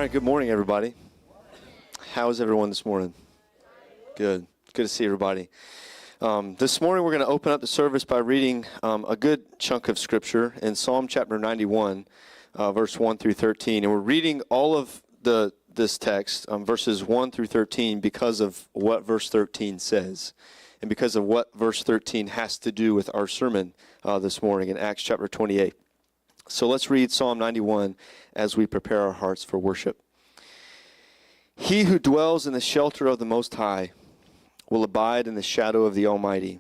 right, good morning, everybody. How is everyone this morning? Good. Good to see everybody. This morning we're going to open up the service by reading a good chunk of Scripture in Psalm chapter 91, verse 1 through 13. And we're reading all of this text, verses 1 through 13, because of what verse 13 says, and because of what verse 13 has to do with our sermon this morning in Acts chapter 28. So let's read Psalm 91 as we prepare our hearts for worship. He who dwells in the shelter of the Most High will abide in the shadow of the Almighty.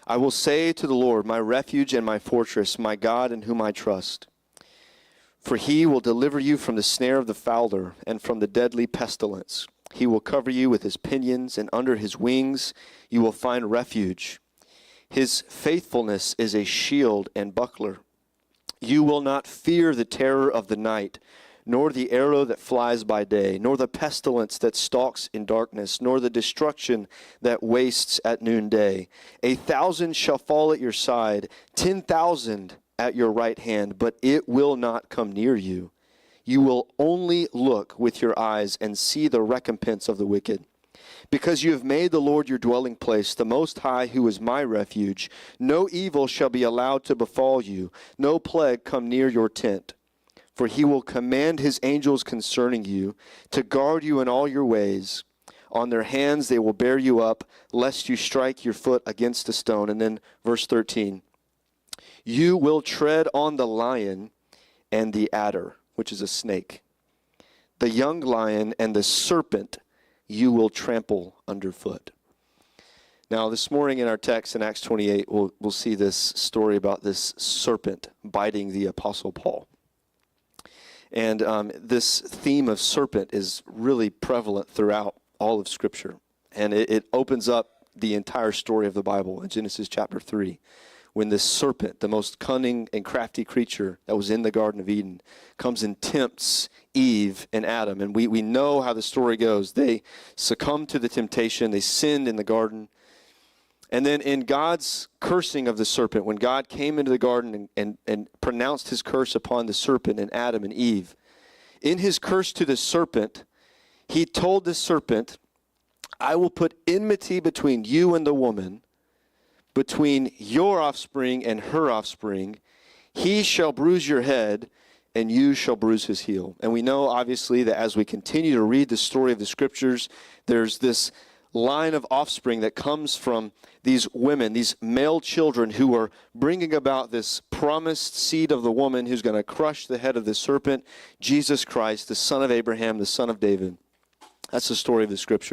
I will say to the Lord, my refuge and my fortress, my God in whom I trust. For he will deliver you from the snare of the fowler and from the deadly pestilence. He will cover you with his pinions, and under his wings you will find refuge. His faithfulness is a shield and buckler. You will not fear the terror of the night, nor the arrow that flies by day, nor the pestilence that stalks in darkness, nor the destruction that wastes at noonday. 1,000 shall fall at your side, 10,000 at your right hand, but it will not come near you. You will only look with your eyes and see the recompense of the wicked. Because you have made the Lord your dwelling place, the Most High, who is my refuge, no evil shall be allowed to befall you, no plague come near your tent. For he will command his angels concerning you, to guard you in all your ways. On their hands they will bear you up, lest you strike your foot against a stone. And then verse 13. You will tread on the lion and the adder, which is a snake, the young lion and the serpent you will trample underfoot. Now, this morning in our text in Acts 28, we'll see this story about this serpent biting the Apostle Paul. And this theme of serpent is really prevalent throughout all of Scripture. And it opens up the entire story of the Bible in Genesis chapter 3. When this serpent, the most cunning and crafty creature that was in the Garden of Eden, comes and tempts Eve and Adam. And we know how the story goes. They succumbed to the temptation. They sinned in the garden. And then in God's cursing of the serpent, when God came into the garden and pronounced his curse upon the serpent and Adam and Eve, in his curse to the serpent, he told the serpent, I will put enmity between you and the woman, between your offspring and her offspring. He shall bruise your head, and you shall bruise his heel. And we know, obviously, that as we continue to read the story of the Scriptures, there's this line of offspring that comes from these women, these male children who are bringing about this promised seed of the woman who's going to crush the head of the serpent, Jesus Christ, the son of Abraham, the son of David. That's the story of the Scripture.